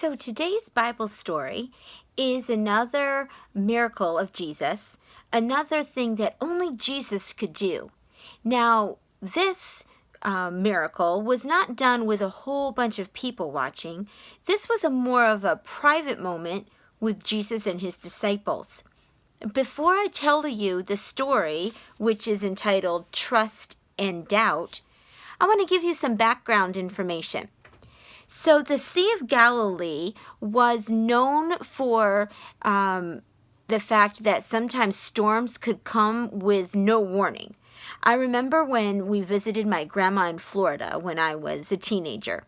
So today's Bible story is another miracle of Jesus, another thing that only Jesus could do. Now, this miracle was not done with a whole bunch of people watching. This was more of a private moment with Jesus and his disciples. Before I tell you the story, which is entitled Trust and Doubt, I want to give you some background information. So the Sea of Galilee was known for the fact that sometimes storms could come with no warning. I remember when we visited my grandma in Florida when I was a teenager.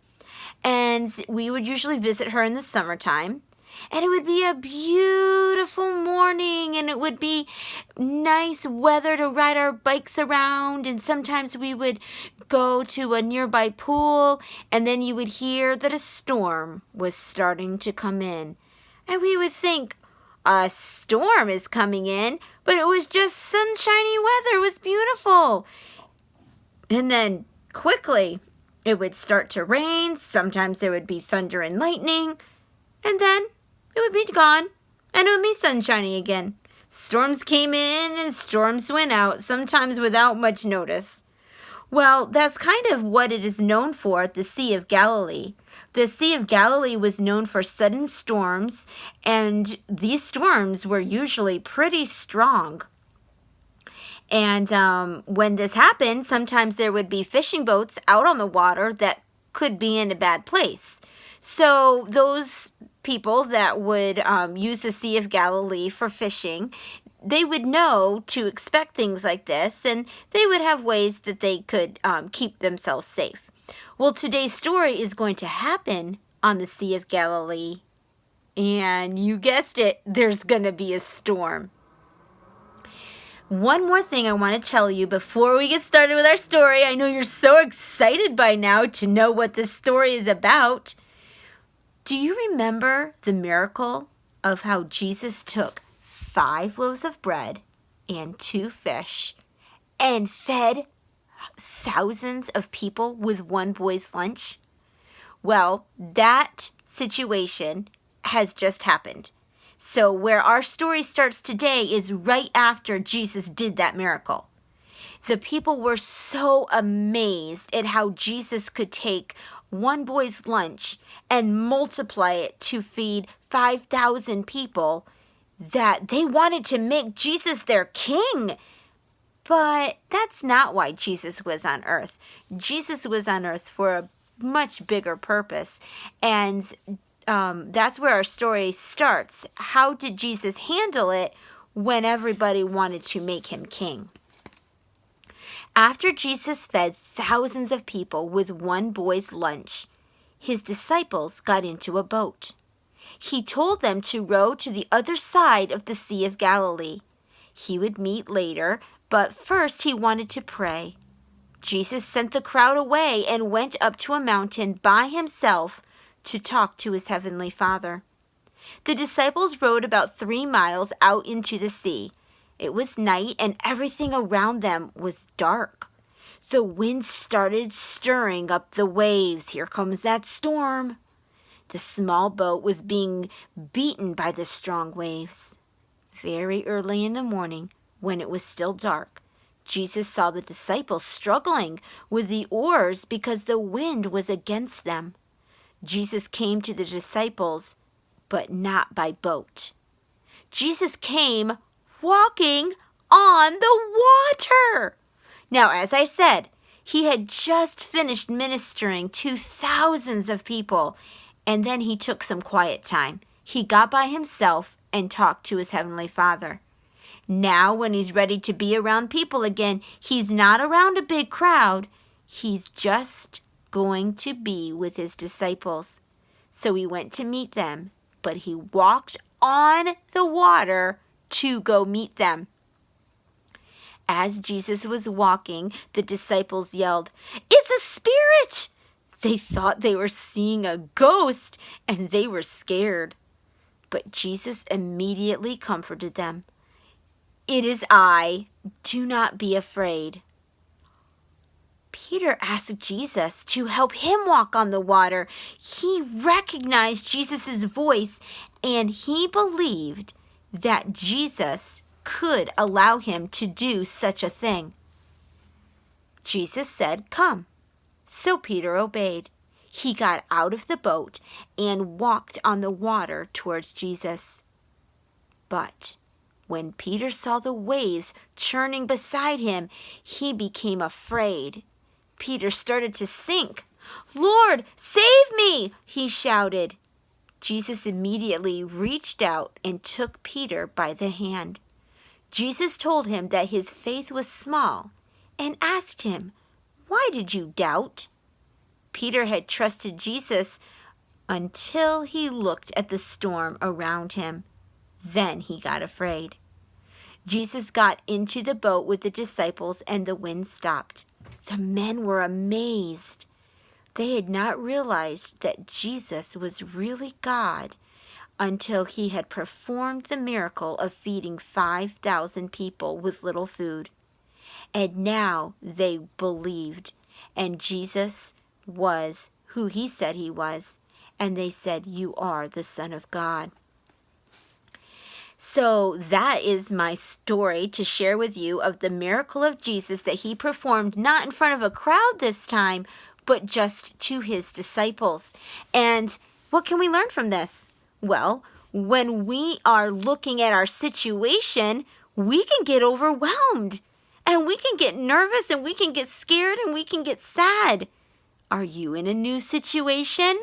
And we would usually visit her in the summertime. And it would be a beautiful morning, and it would be nice weather to ride our bikes around, and sometimes we would go to a nearby pool, and then you would hear that a storm was starting to come in. And we would think, a storm is coming in, but it was just sunshiny weather. It was beautiful. And then quickly, it would start to rain. Sometimes there would be thunder and lightning, and then it would be gone, and it would be sunshiny again. Storms came in and storms went out, sometimes without much notice. Well, that's kind of what it is known for at the Sea of Galilee. The Sea of Galilee was known for sudden storms, and these storms were usually pretty strong. And when this happened, sometimes there would be fishing boats out on the water that could be in a bad place. So those people that would use the Sea of Galilee for fishing, they would know to expect things like this, and they would have ways that they could keep themselves safe. Well, today's story is going to happen on the Sea of Galilee, and you guessed it, there's going to be a storm. One more thing I want to tell you before we get started with our story. I know you're so excited by now to know what this story is about. Do you remember the miracle of how Jesus took 5 loaves of bread and 2 fish and fed thousands of people with one boy's lunch? Well, that situation has just happened. So where our story starts today is right after Jesus did that miracle. The people were so amazed at how Jesus could take one boy's lunch and multiply it to feed 5,000 people that they wanted to make Jesus their king. But that's not why Jesus was on earth. Jesus was on earth for a much bigger purpose. And that's where our story starts. How did Jesus handle it when everybody wanted to make him king? After Jesus fed thousands of people with one boy's lunch, his disciples got into a boat. He told them to row to the other side of the Sea of Galilee. He would meet later, but first he wanted to pray. Jesus sent the crowd away and went up to a mountain by himself to talk to his heavenly Father. The disciples rowed about 3 miles out into the sea. It was night and everything around them was dark. The wind started stirring up the waves. Here comes that storm. The small boat was being beaten by the strong waves. Very early in the morning, when it was still dark, Jesus saw the disciples struggling with the oars because the wind was against them. Jesus came to the disciples, but not by boat. Jesus came walking on the water. Now, as I said, he had just finished ministering to thousands of people, and then he took some quiet time. He got by himself and talked to his heavenly Father. Now, when he's ready to be around people again, he's not around a big crowd. He's just going to be with his disciples. So he went to meet them, but he walked on the water to go meet them. As Jesus was walking, the disciples yelled, "It's a spirit!" They thought they were seeing a ghost, and they were scared. But Jesus immediately comforted them. "It is I. Do not be afraid." Peter asked Jesus to help him walk on the water. He recognized Jesus' voice, and he believed that Jesus could allow him to do such a thing. Jesus said, "Come." So Peter obeyed. He got out of the boat and walked on the water towards Jesus. But when Peter saw the waves churning beside him, he became afraid. Peter started to sink. "Lord, save me!" he shouted. Jesus immediately reached out and took Peter by the hand. Jesus told him that his faith was small and asked him, "Why did you doubt?" Peter had trusted Jesus until he looked at the storm around him. Then he got afraid. Jesus got into the boat with the disciples and the wind stopped. The men were amazed. They had not realized that Jesus was really God until he had performed the miracle of feeding 5,000 people with little food. And now they believed, and Jesus was who he said he was, and they said, "You are the Son of God." So that is my story to share with you of the miracle of Jesus that he performed, not in front of a crowd this time, but just to his disciples. And what can we learn from this? Well, when we are looking at our situation, we can get overwhelmed, and we can get nervous, and we can get scared, and we can get sad. Are you in a new situation?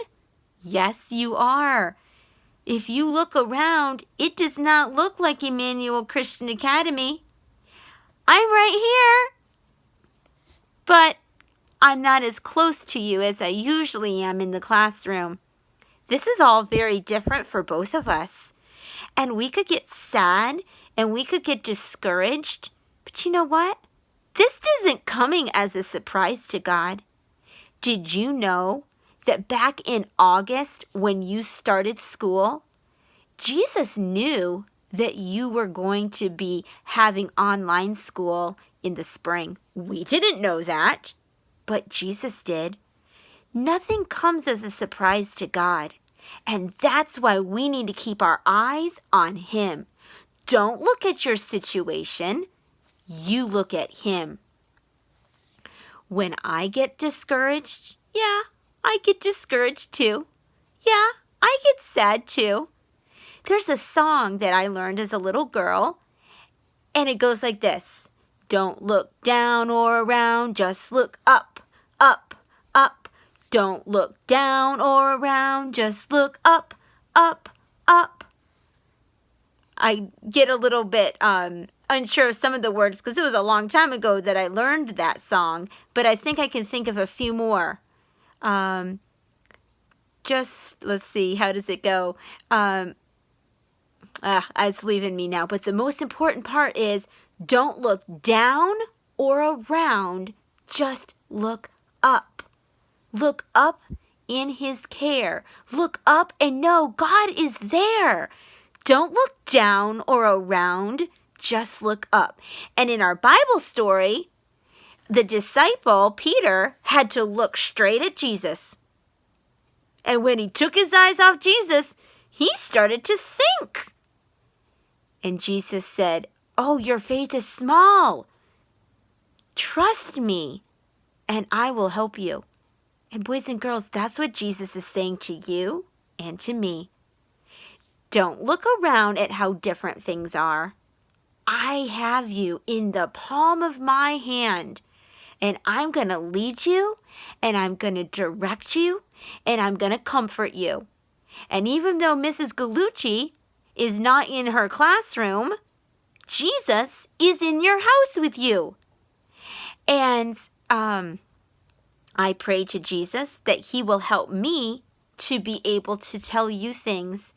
Yes, you are. If you look around, it does not look like Emmanuel Christian Academy. I'm right here, but I'm not as close to you as I usually am in the classroom. This is all very different for both of us. And we could get sad and we could get discouraged. But you know what? This isn't coming as a surprise to God. Did you know that back in August when you started school, Jesus knew that you were going to be having online school in the spring? We didn't know that, but Jesus did. Nothing comes as a surprise to God, and that's why we need to keep our eyes on Him. Don't look at your situation, you look at Him. When I get discouraged, I get discouraged too. I get sad too. There's a song that I learned as a little girl, and it goes like this. Don't look down or around, just look up, up, up. Don't look down or around, just look up, up, up. I get a little bit unsure of some of the words because it was a long time ago that I learned that song, but I think I can think of a few more. Let's see, how does it go? It's leaving me now, but the most important part is don't look down or around, just look up. Look up in His care. Look up and know God is there. Don't look down or around, just look up. And in our Bible story, the disciple, Peter, had to look straight at Jesus. And when he took his eyes off Jesus, he started to sink. And Jesus said, "Oh, your faith is small. Trust me, and I will help you." And boys and girls, that's what Jesus is saying to you and to me. Don't look around at how different things are. I have you in the palm of my hand, and I'm going to lead you, and I'm going to direct you, and I'm going to comfort you. And even though Mrs. Gallucci is not in her classroom, Jesus is in your house with you. And I pray to Jesus that He will help me to be able to tell you things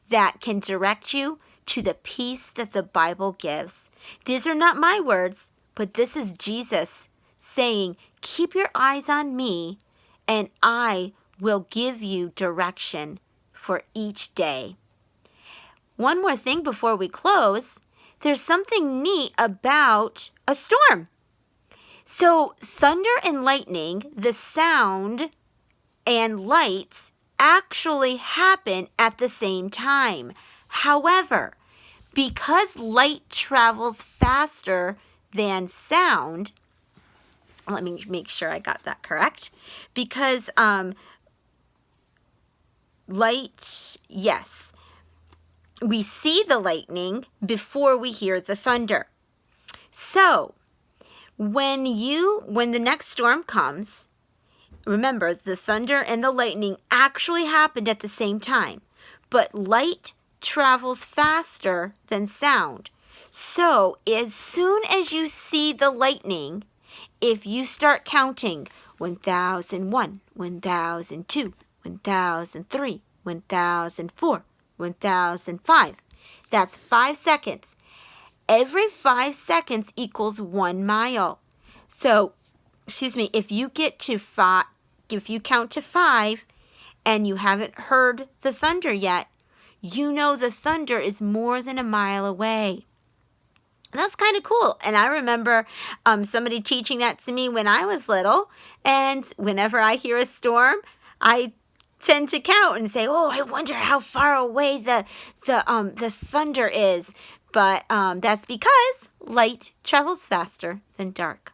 that can direct you to the peace that the Bible gives. These are not my words, but this is Jesus saying, keep your eyes on me, and I will give you direction for each day. One more thing before we close. There's something neat about a storm. So thunder and lightning, the sound and lights actually happen at the same time. However, because light travels faster than sound, let me make sure I got that correct. Because light, yes, we see the lightning before we hear the thunder. So when the next storm comes, remember the thunder and the lightning actually happened at the same time, but light travels faster than sound. So as soon as you see the lightning, if you start counting 1001, 1002, 1003, 1004, 1005, that's 5 seconds. Every 5 seconds equals 1 mile. So, if you count to 5 and you haven't heard the thunder yet, you know the thunder is more than a mile away. That's kind of cool. And I remember somebody teaching that to me when I was little. And whenever I hear a storm, I tend to count and say, "Oh, I wonder how far away the thunder is." But that's because light travels faster than dark.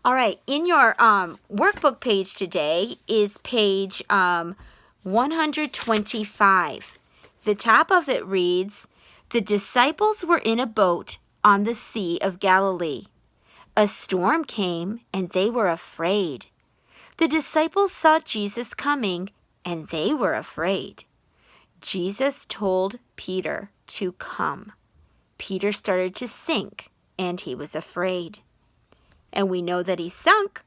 All right, in your workbook page today is page 125. The top of it reads, "The disciples were in a boat on the Sea of Galilee. A storm came and they were afraid. The disciples saw Jesus coming and they were afraid. Jesus told Peter to come. Peter started to sink and he was afraid. And we know that he sunk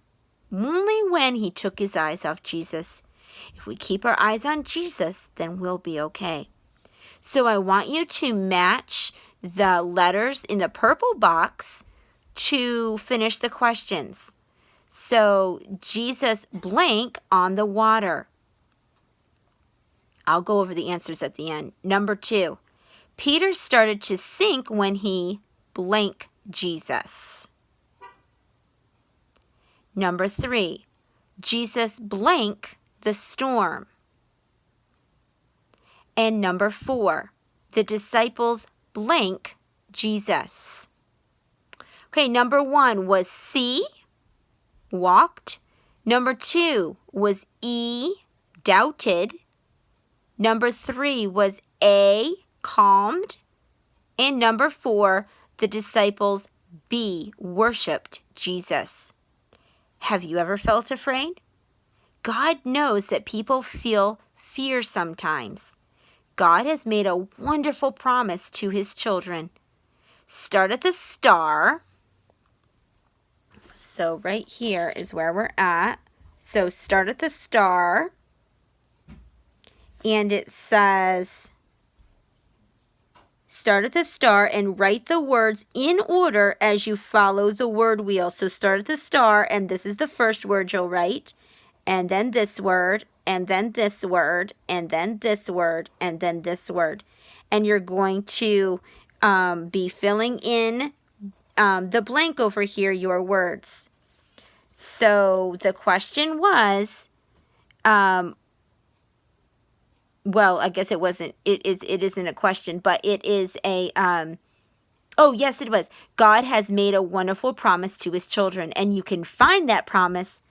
only when he took his eyes off Jesus. If we keep our eyes on Jesus, then we'll be okay." So I want you to match the letters in the purple box to finish the questions. So Jesus blank on the water. I'll go over the answers at the end. Number 2, Peter started to sink when he blank Jesus. Number 3, Jesus blank the storm. And number 4, the disciples blank Jesus. Okay, number 1 was C, walked. Number 2 was E, doubted. Number 3 was A, calmed. And number 4, the disciples B, worshiped Jesus. Have you ever felt afraid? God knows that people feel fear sometimes. God has made a wonderful promise to his children. Start at the star. So right here is where we're at. So start at the star. And it says, start at the star and write the words in order as you follow the word wheel. So start at the star, and this is the first word you'll write. And then this word, and then this word, and then this word, and then this word. And you're going to be filling in the blank over here, your words. So the question was, well, I guess it wasn't, it isn't a question, but it is a, oh, yes, it was. God has made a wonderful promise to his children, and you can find that promise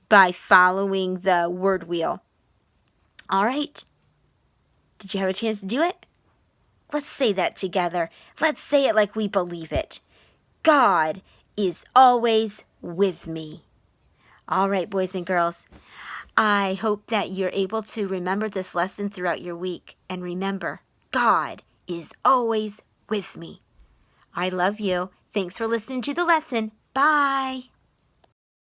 by following the word wheel. All right. Did you have a chance to do it? Let's say that together. Let's say it like we believe it. God is always with me. All right, boys and girls. I hope that you're able to remember this lesson throughout your week. And remember, God is always with me. I love you. Thanks for listening to the lesson. Bye.